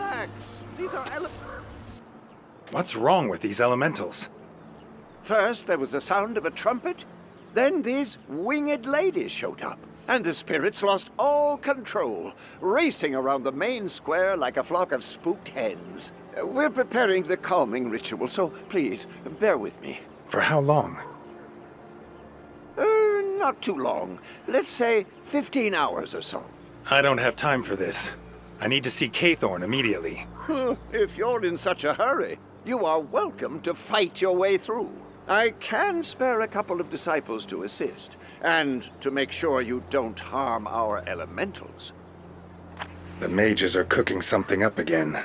relax. These are What's wrong with these elementals? First, there was the sound of a trumpet. Then these winged ladies showed up. And the spirits lost all control, racing around the main square like a flock of spooked hens. We're preparing the calming ritual, so please, bear with me. For how long? Not too long. Let's say 15 hours or so. I don't have time for this. I need to see Kaythorn immediately. If you're in such a hurry, you are welcome to fight your way through. I can spare a couple of disciples to assist, and to make sure you don't harm our elementals. The mages are cooking something up again.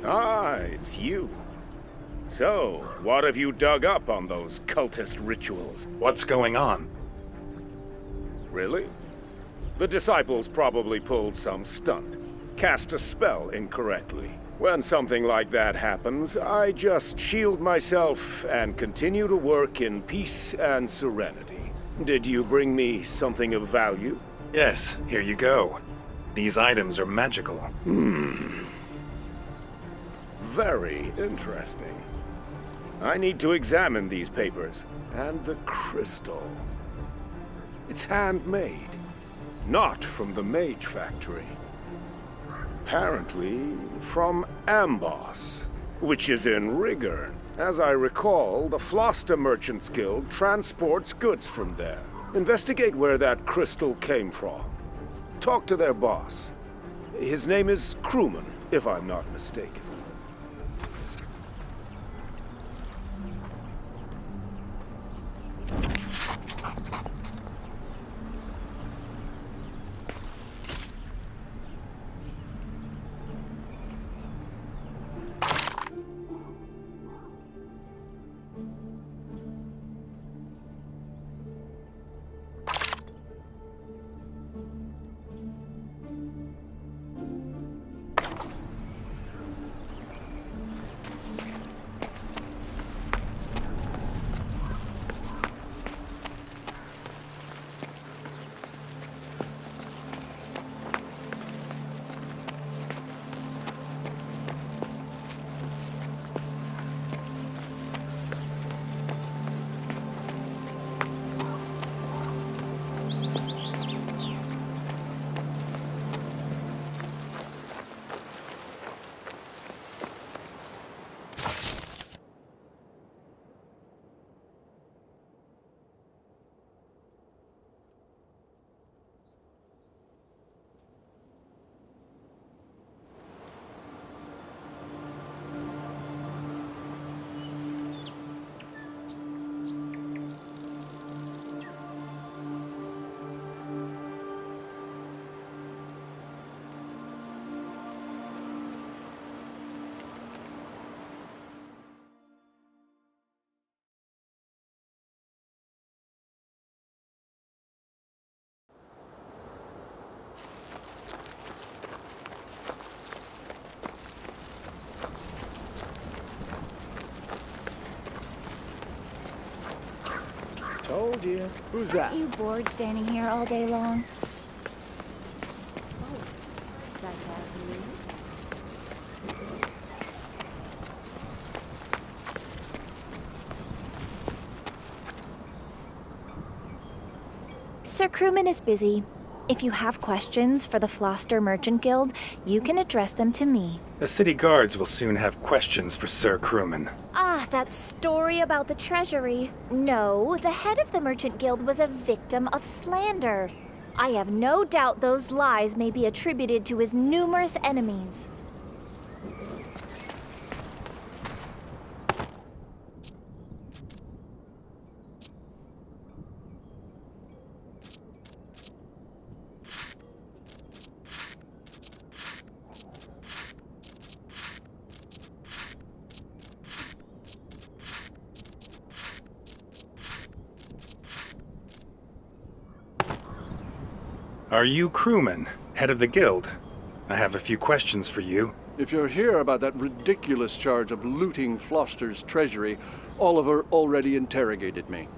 Ah, it's you. So, what have you dug up on those cultist rituals? What's going on? Really? The disciples probably pulled some stunt. Cast a spell incorrectly. When something like that happens, I just shield myself and continue to work in peace and serenity. Did you bring me something of value? Yes, here you go. These items are magical. Very interesting. I need to examine these papers. And the crystal. It's handmade. Not from the Mage Factory. Apparently from Amboss, which is in Rigor. As I recall, the Floster Merchants Guild transports goods from there. Investigate where that crystal came from. Talk to their boss. His name is Krummana, if I'm not mistaken. Told you. Who's that? Aren't you bored standing here all day long? Oh, such as you. Sir Krummana is busy. If you have questions for the Floster Merchant Guild, you can address them to me. The city guards will soon have questions for Sir Krummana. Ah, that story about the treasury. No, the head of the Merchant Guild was a victim of slander. I have no doubt those lies may be attributed to his numerous enemies. Are you Krummana, head of the guild? I have a few questions for you. If you're here about that ridiculous charge of looting Floster's treasury, Oliver already interrogated me.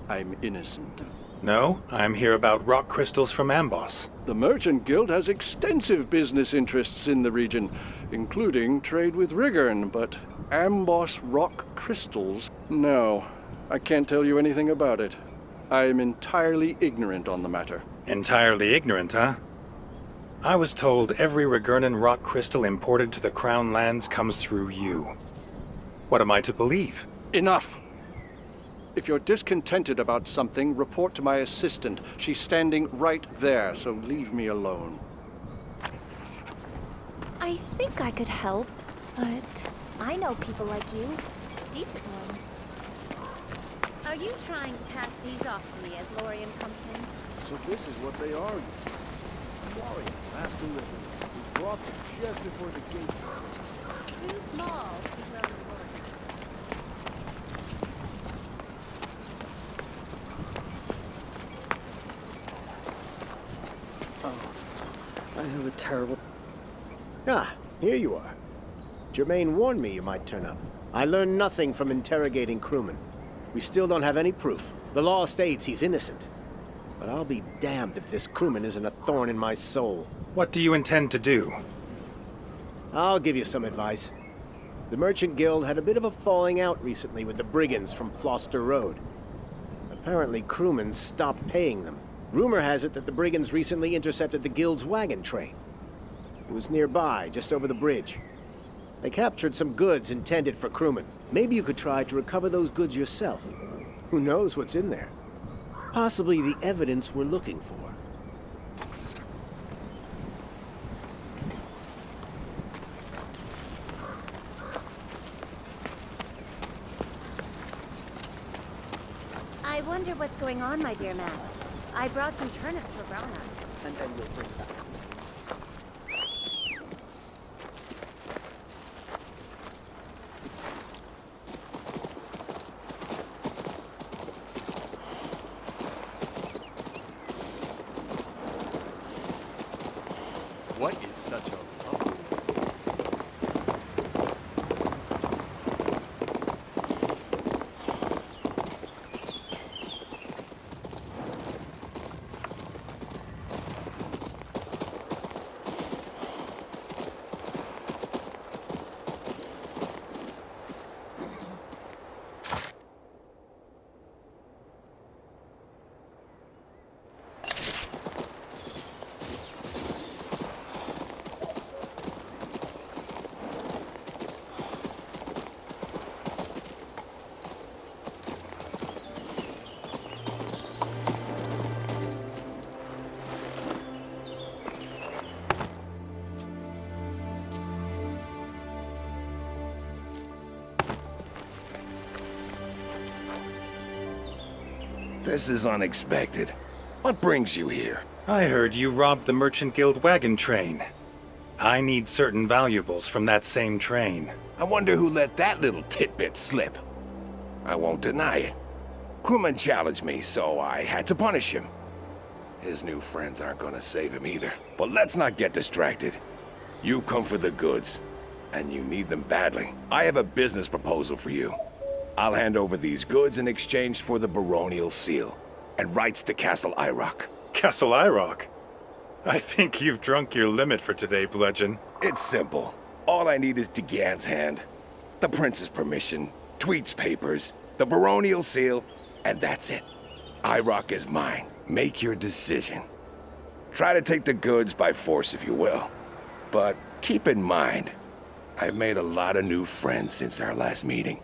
I'm innocent. No, I'm here about rock crystals from Amboss. The Merchant Guild has extensive business interests in the region, including trade with Rigorn, but Amboss rock crystals? No, I can't tell you anything about it. I am entirely ignorant on the matter. Entirely ignorant, huh? I was told every Rigurnan rock crystal imported to the Crown lands comes through you. What am I to believe? Enough! If you're discontented about something, report to my assistant. She's standing right there, so leave me alone. I think I could help, but I know people like you. Decent ones. Are you trying to pass these off to me as Lorien Pumpkins? So this is what they are, you guys. Warrior, last delivery. We brought them just before the gate was closed. too small to be thrown in water. I have a terrible... Ah, here you are. Germain warned me you might turn up. I learned nothing from interrogating Krummana. We still don't have any proof. The law states he's innocent. But I'll be damned if this Krummana isn't a thorn in my soul. What do you intend to do? I'll give you some advice. The Merchant Guild had a bit of a falling out recently with the brigands from Floster Road. Apparently Krummana stopped paying them. Rumor has it that the brigands recently intercepted the Guild's wagon train. It was nearby, just over the bridge. They captured some goods intended for Krummana. Maybe you could try to recover those goods yourself. Who knows what's in there? Possibly the evidence we're looking for. I wonder what's going on, my dear man. I brought some turnips for Brana. And then we'll bring back some. What is such a lovely... This is unexpected. What brings you here? I heard you robbed the Merchant Guild wagon train. I need certain valuables from that same train. I wonder who let that little tidbit slip. I won't deny it. Krummana challenged me, so I had to punish him. His new friends aren't gonna save him either. But let's not get distracted. You come for the goods, and you need them badly. I have a business proposal for you. I'll hand over these goods in exchange for the baronial seal and rights to Castle Irock. Castle Irock? I think you've drunk your limit for today, Bludgeon. It's simple. All I need is DeGan's hand, the prince's permission, Tweet's papers, the baronial seal, and that's it. Irock is mine. Make your decision. Try to take the goods by force if you will. But keep in mind, I've made a lot of new friends since our last meeting.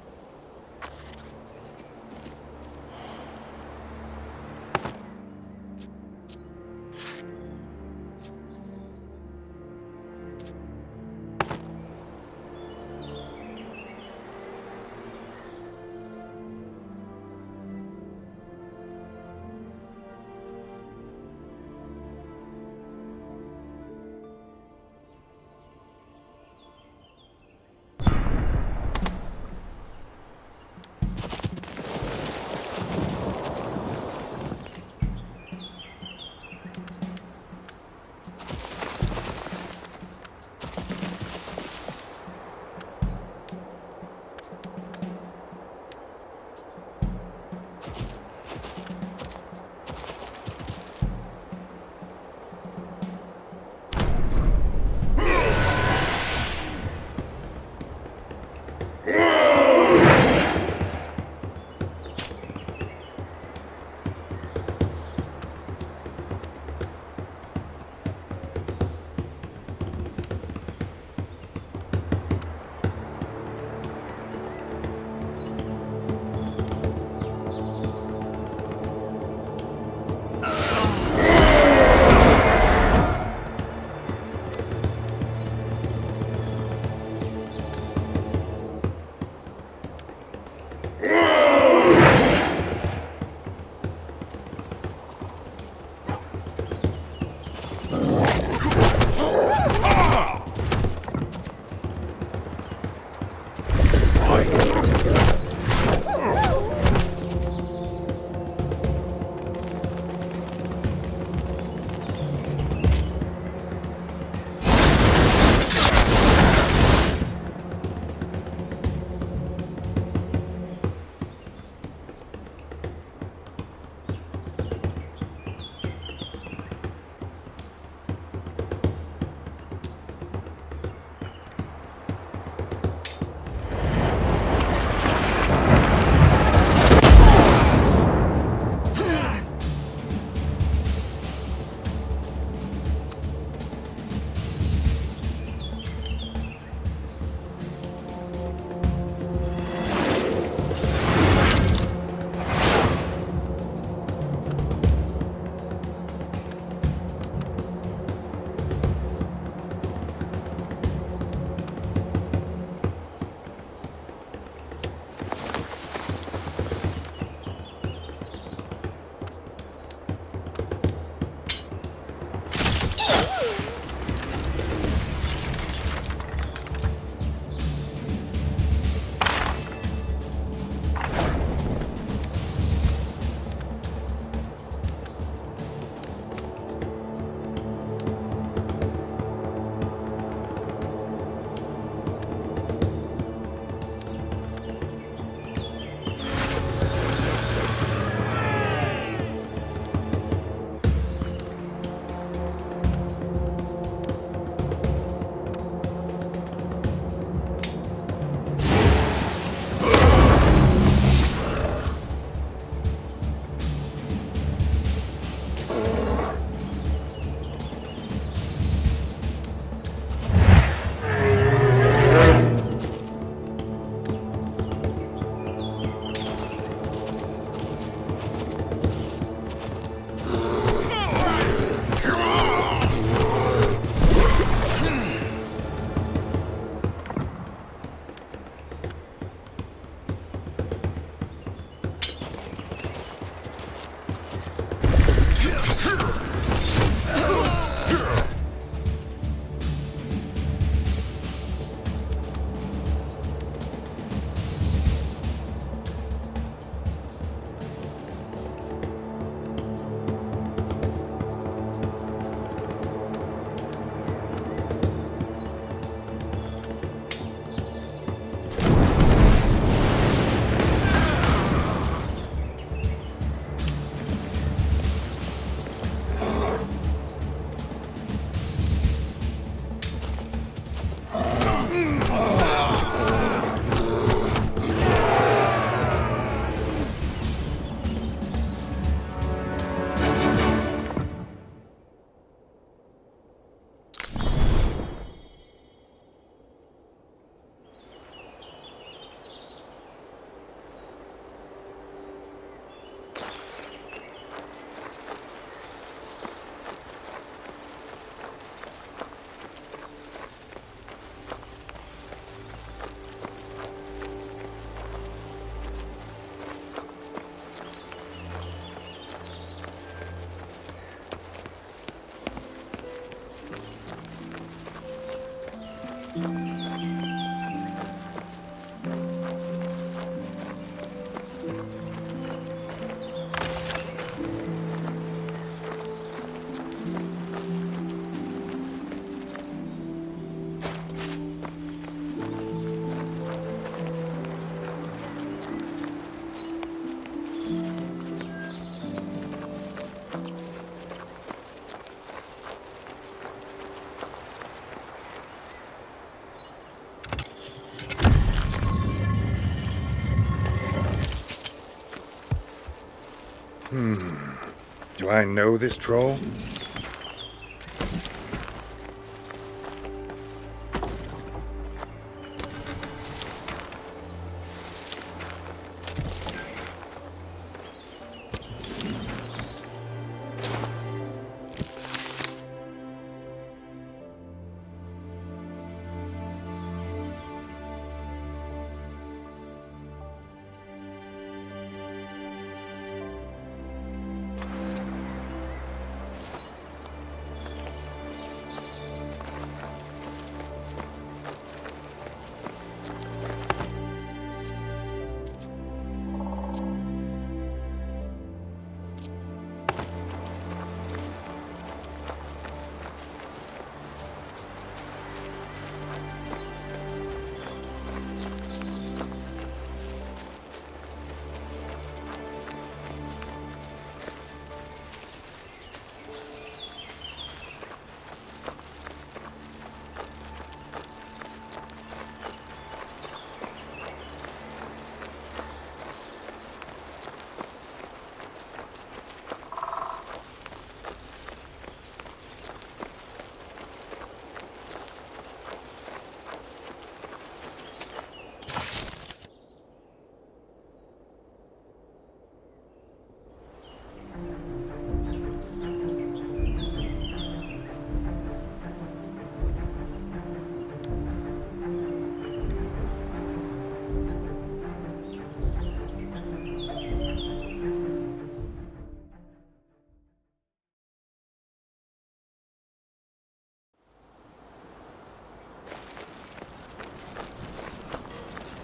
Do I know this troll?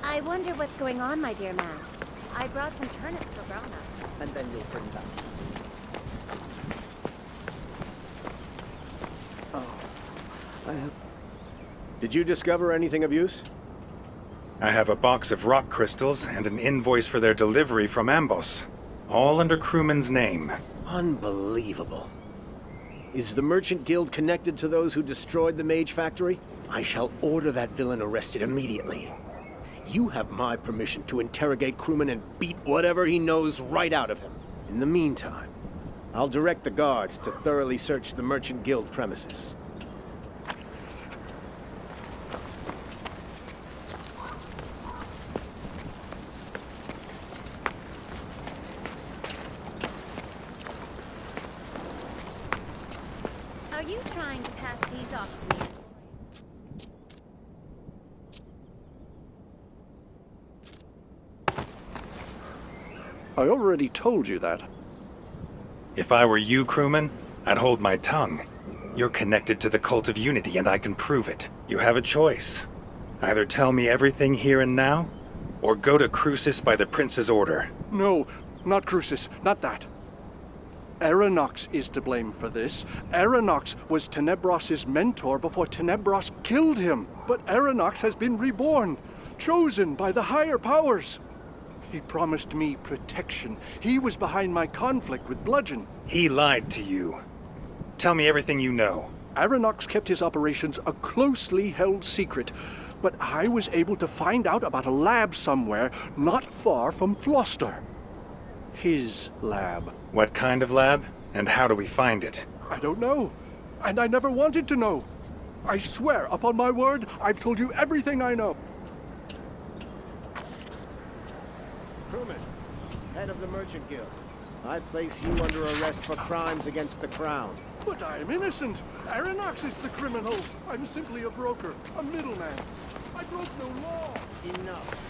I wonder what's going on, my dear man. I brought some turnips for Brahma. And then you'll bring back some. Did you discover anything of use? I have a box of rock crystals and an invoice for their delivery from Amboss. All under Krummann's name. Unbelievable. Is the Merchant Guild connected to those who destroyed the Mage Factory? I shall order that villain arrested immediately. You have my permission to interrogate Krummana and beat whatever he knows right out of him. In the meantime, I'll direct the guards to thoroughly search the Merchant Guild premises. Are you trying to pass these off to me? I already told you that. If I were you, Krumman, I'd hold my tongue. You're connected to the Cult of Unity, and I can prove it. You have a choice. Either tell me everything here and now, or go to Crucis by the Prince's order. No, not Crucis, not that. Aranoxa is to blame for this. Aranoxa was Tenebros's mentor before Tenebros killed him. But Aranoxa has been reborn, chosen by the higher powers. He promised me protection. He was behind my conflict with Bludgeon. He lied to you. Tell me everything you know. Aranoxa kept his operations a closely held secret, but I was able to find out about a lab somewhere not far from Floster. His lab. What kind of lab, and how do we find it? I don't know, and I never wanted to know. I swear, upon my word, I've told you everything I know. Krummana, head of the Merchant Guild. I place you under arrest for crimes against the Crown. But I'm innocent. Aranoxa is the criminal. I'm simply a broker, a middleman. I broke no law. Enough.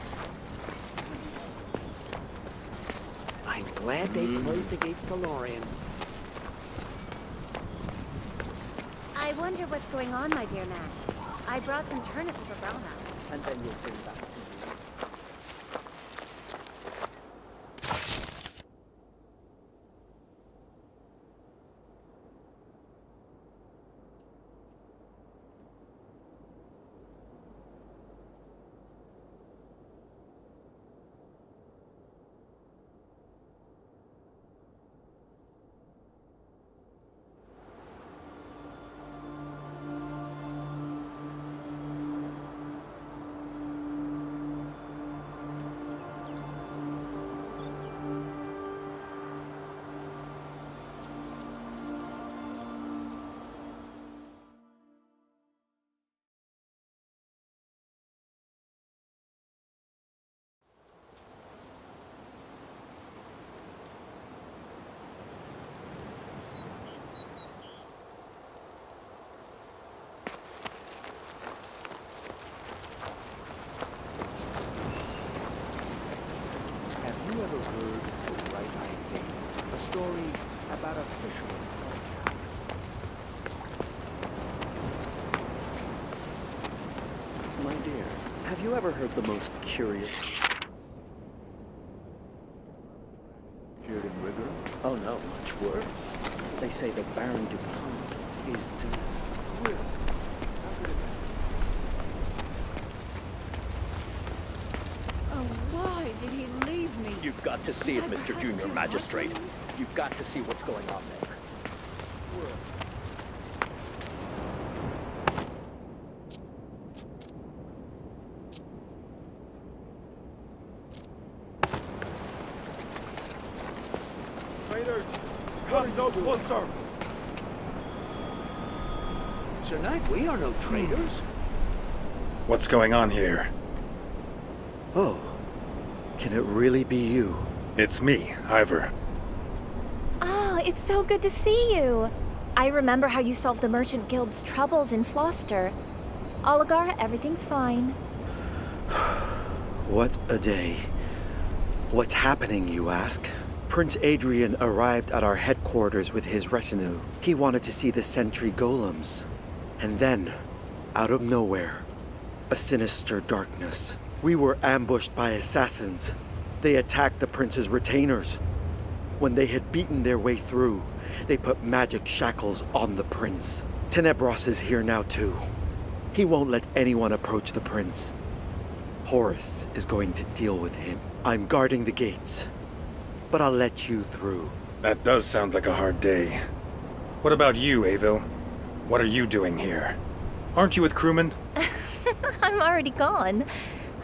I'm glad they closed the gates to Lorien. I wonder what's going on, my dear man. I brought some turnips for Brahma. And then you'll bring back some. Have you ever heard the most curious? Here in rigor? Oh no, much worse. They say that Baron DuPont is dead. Oh, why did he leave me? You've got to see it, Mr. Junior Magistrate. You've got to see what's going on there. Traitors! Come no closer! Sir Knight, we are no traitors. What's going on here? Oh, can it really be you? It's me, Ivor. Oh, it's so good to see you. I remember how you solved the Merchant Guild's troubles in Floster. Oligar, everything's fine. What a day. What's happening, you ask? Prince Adrian arrived at our headquarters with his retinue. He wanted to see the sentry golems. And then, out of nowhere, a sinister darkness. We were ambushed by assassins. They attacked the prince's retainers. When they had beaten their way through, they put magic shackles on the prince. Tenebros is here now too. He won't let anyone approach the prince. Horus is going to deal with him. I'm guarding the gates, but I'll let you through. That does sound like a hard day. What about you, Avil? What are you doing here? Aren't you with Krummana? I'm already gone.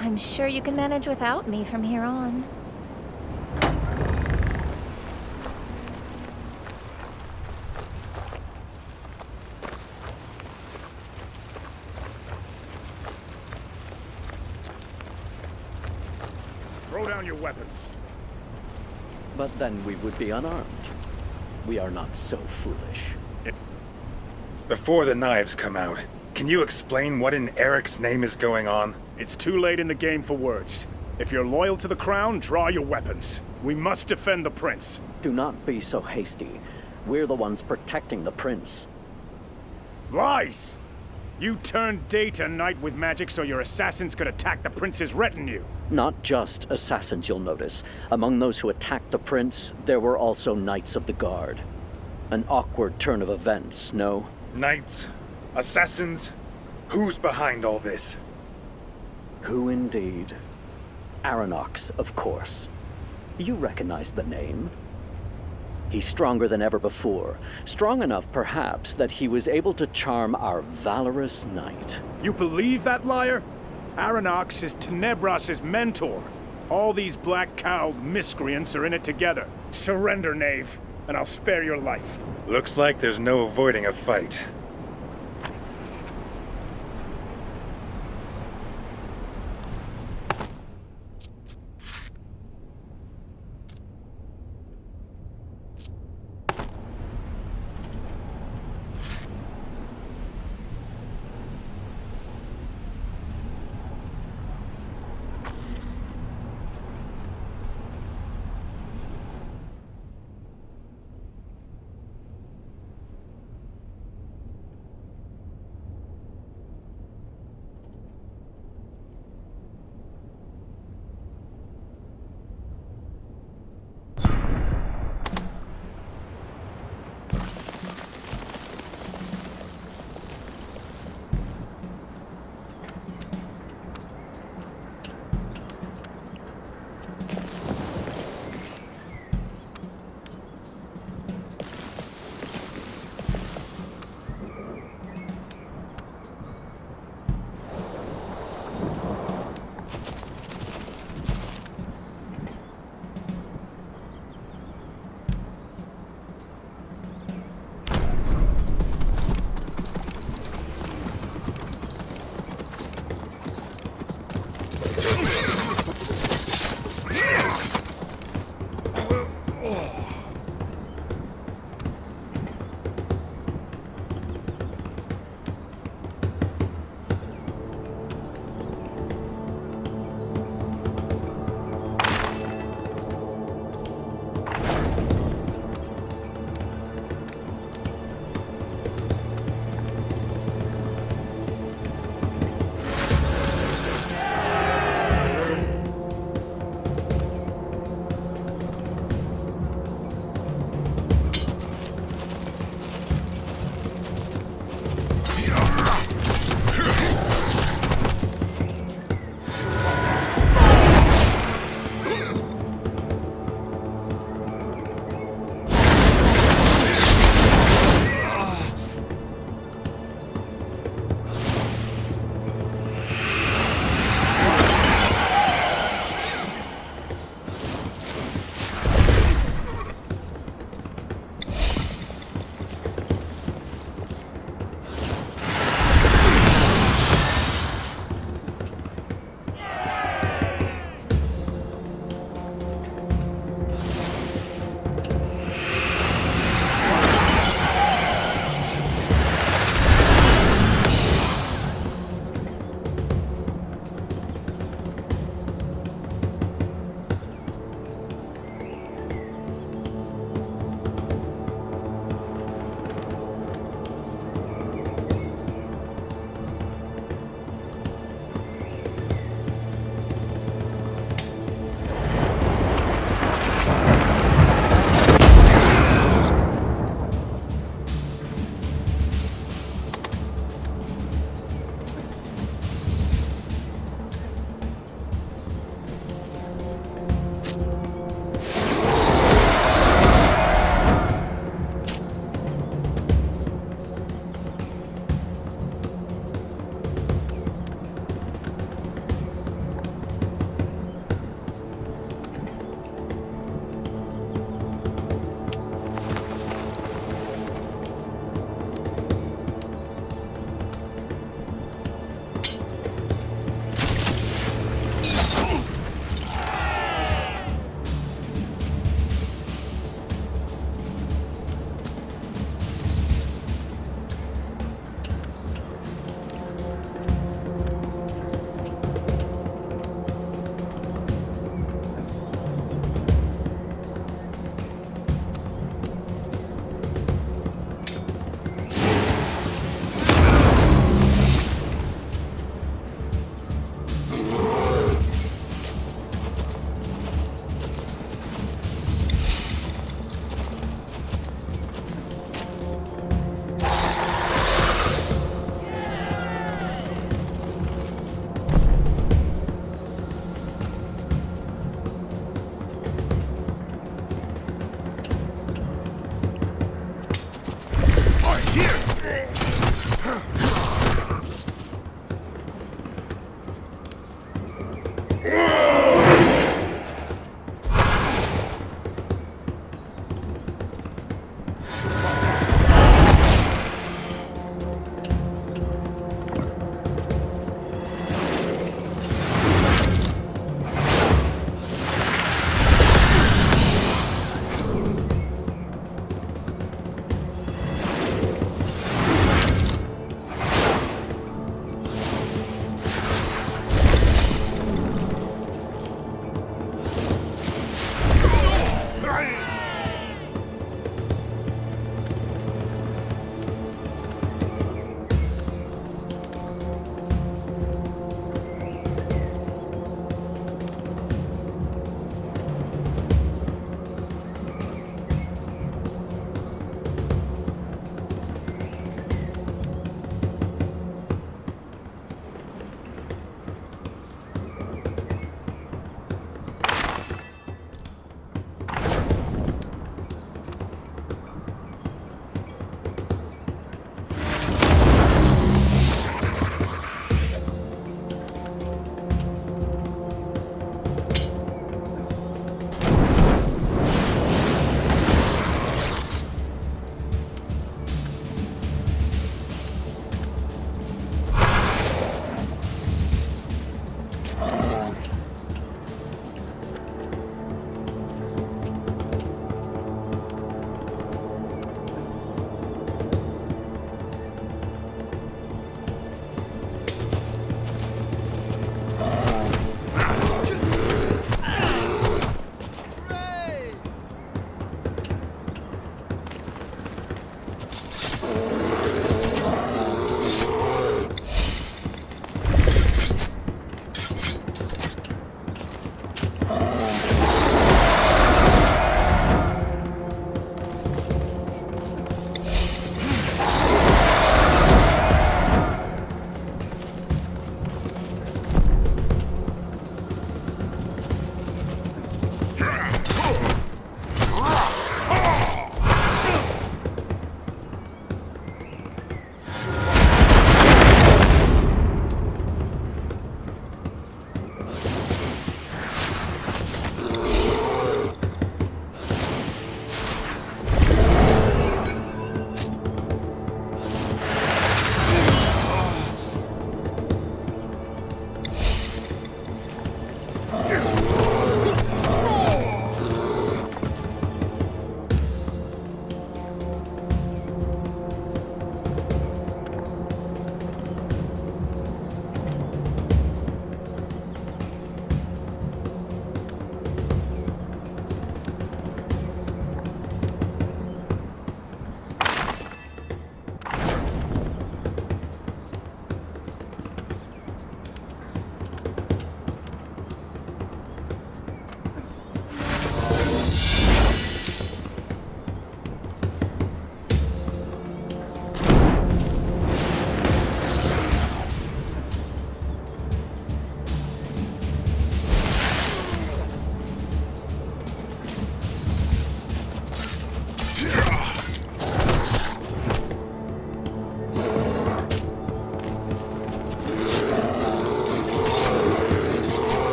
I'm sure you can manage without me from here on. Throw down your weapons. But then we would be unarmed. We are not so foolish. Before the knives come out, can you explain what in Eric's name is going on? It's too late in the game for words. If you're loyal to the crown, draw your weapons. We must defend the prince. Do not be so hasty. We're the ones protecting the prince. Lies! You turned day to night with magic so your assassins could attack the prince's retinue. Not just assassins, you'll notice. Among those who attacked the prince, there were also Knights of the Guard. An awkward turn of events, no? Knights? Assassins? Who's behind all this? Who indeed? Aranoxa, of course. You recognize the name. He's stronger than ever before. Strong enough, perhaps, that he was able to charm our valorous knight. You believe that liar? Aranoxa is Tenebros' mentor. All these black-cowled miscreants are in it together. Surrender, knave, and I'll spare your life. Looks like there's no avoiding a fight.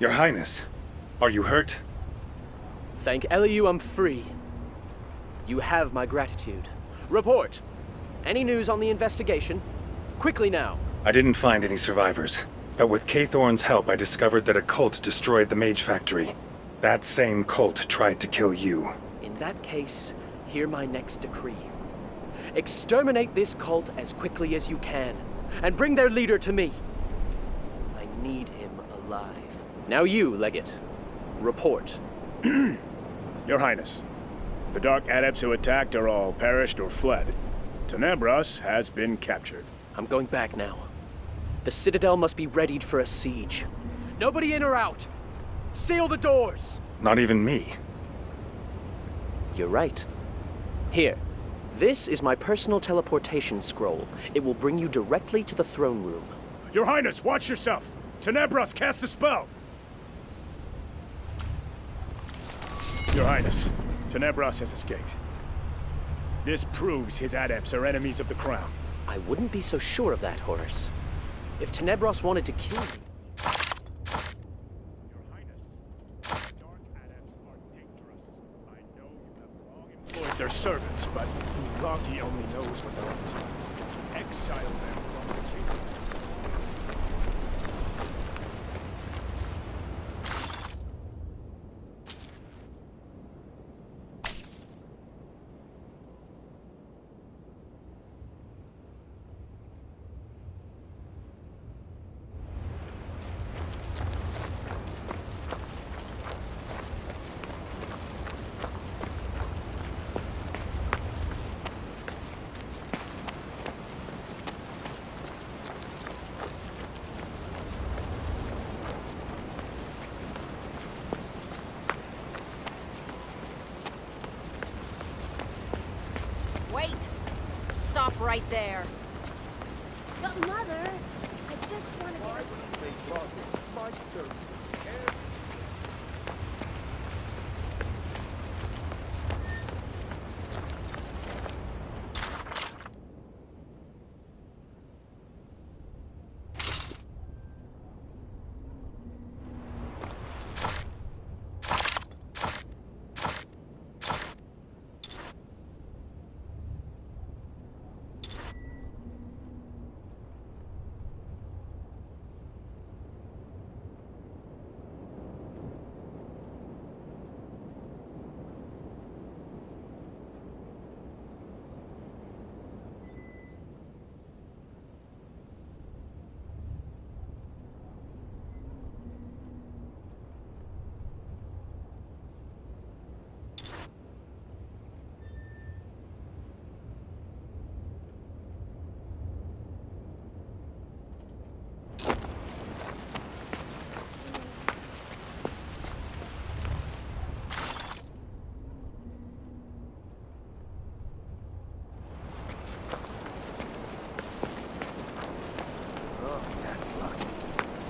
Your Highness, are you hurt? Thank Eliu, I'm free. You have my gratitude. Report. Any news on the investigation? Quickly now. I didn't find any survivors, but with Kaythorn's help I discovered that a cult destroyed the mage factory. That same cult tried to kill you. In that case, hear my next decree. Exterminate this cult as quickly as you can, and bring their leader to me. I need him alive. Now you, Legate. Report. Your Highness, the Dark Adepts who attacked are all perished or fled. Tenebras has been captured. I'm going back now. The Citadel must be readied for a siege. Nobody in or out! Seal the doors! Not even me. You're right. Here. This is my personal teleportation scroll. It will bring you directly to the throne room. Your Highness, watch yourself! Tenebras cast a spell! Your Highness, Tenebras has escaped. This proves his adepts are enemies of the crown. I wouldn't be so sure of that, Horus. If Tenebras wanted to kill me... Your Highness, Dark Adepts are dangerous. I know you have long employed their servants, but Ulagi only knows what they're up to. Exile them from the kingdom. Wait! Stop right there. But Mother, I just want to get... They brought this, my servants.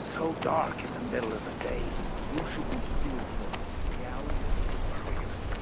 So dark in the middle of the day. You should be still for reality. What are we gonna see?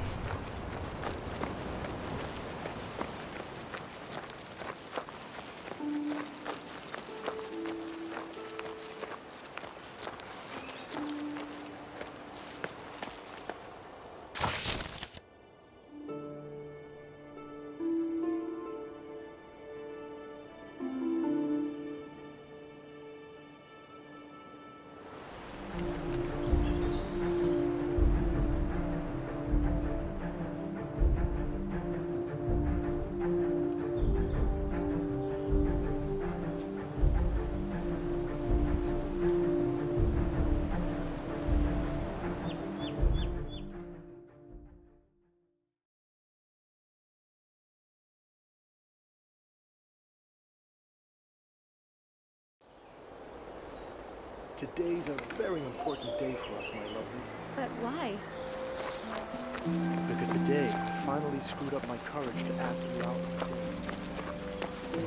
Today's a very important day for us, my lovely. But why? Because today I finally screwed up my courage to ask you out for a date.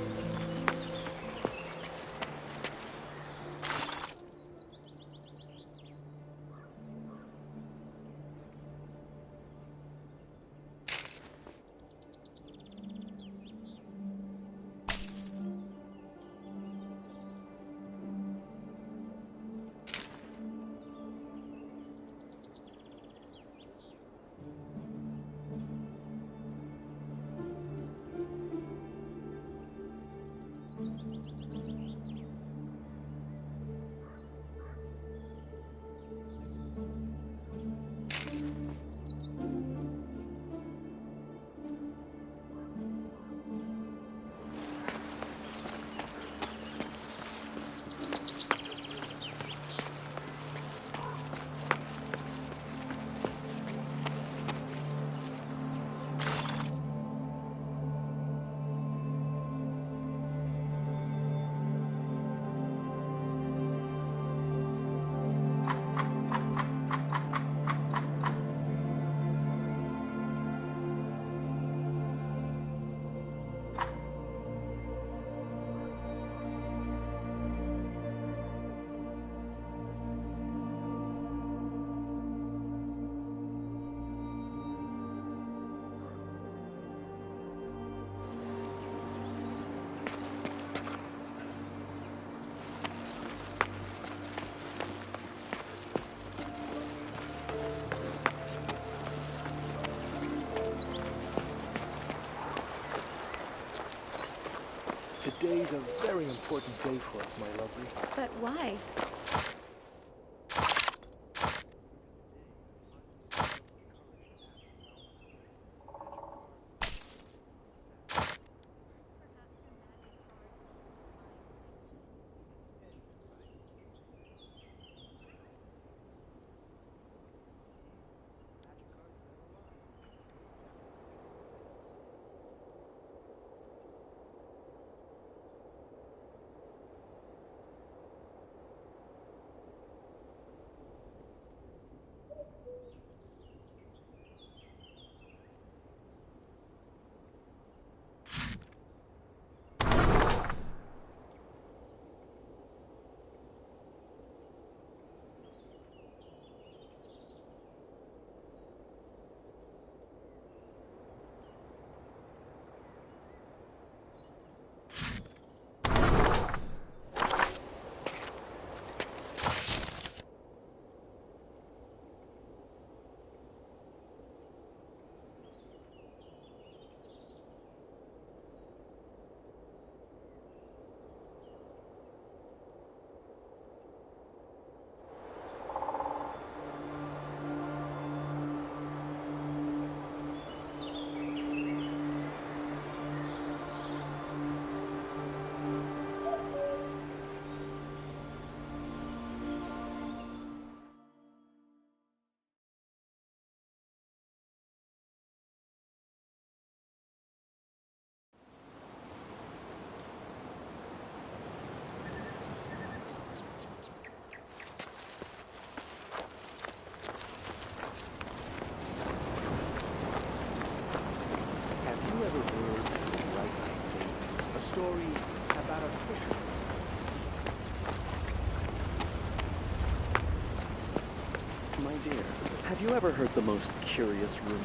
Today's a very important day for us, my lovely. But why? Story about a fisherman. My dear, have you ever heard the most curious rumor?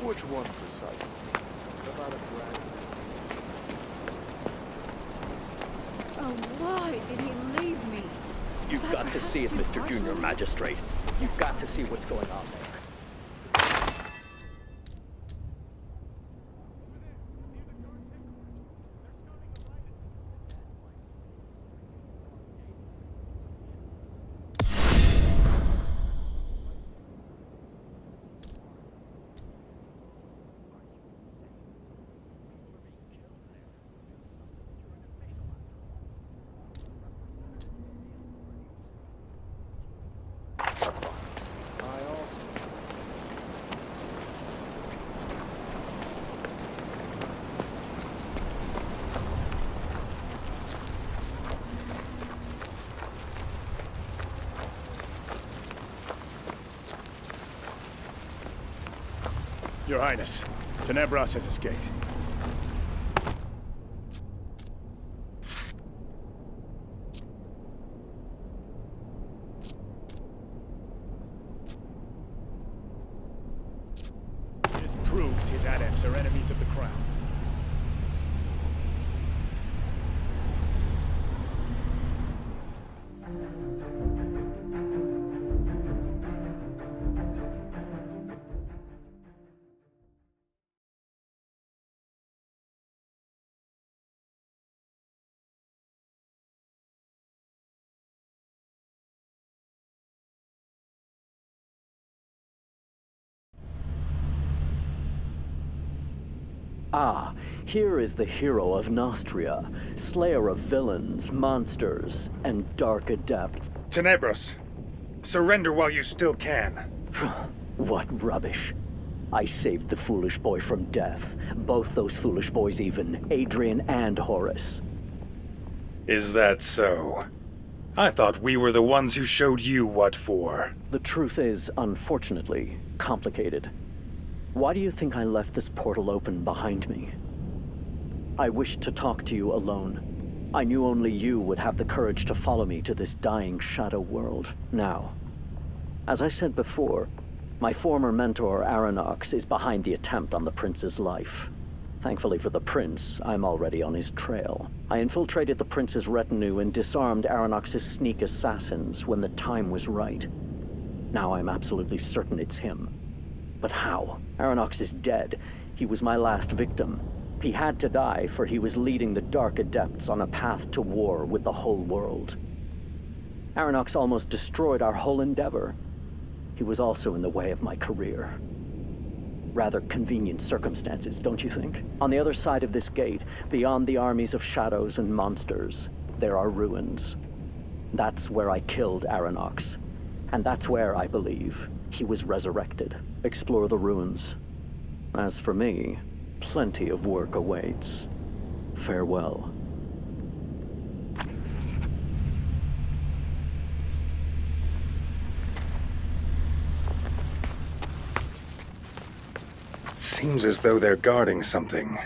Which one precisely? About a dragon. Oh, why did he leave me? You've got to see it, Mr. Junior Magistrate. You've got to see what's going on there. Your Highness, Tenebras has escaped. This proves his adepts are enemies of the crown. Ah, here is the hero of Nostria, slayer of villains, monsters, and dark adepts. Tenebros, surrender while you still can. What rubbish. I saved the foolish boy from death. Both those foolish boys even, Adrian and Horace. Is that so? I thought we were the ones who showed you what for. The truth is, unfortunately, complicated. Why do you think I left this portal open behind me? I wished to talk to you alone. I knew only you would have the courage to follow me to this dying shadow world. Now, as I said before, my former mentor, Aranoxa, is behind the attempt on the prince's life. Thankfully for the prince, I'm already on his trail. I infiltrated the prince's retinue and disarmed Aranox's sneak assassins when the time was right. Now I'm absolutely certain it's him. But how? Aranoxa is dead. He was my last victim. He had to die, for he was leading the Dark Adepts on a path to war with the whole world. Aranoxa almost destroyed our whole endeavor. He was also in the way of my career. Rather convenient circumstances, don't you think? On the other side of this gate, beyond the armies of shadows and monsters, there are ruins. That's where I killed Aranox. And that's where, I believe, he was resurrected. Explore the ruins. As for me, plenty of work awaits. Farewell. Seems as though they're guarding something.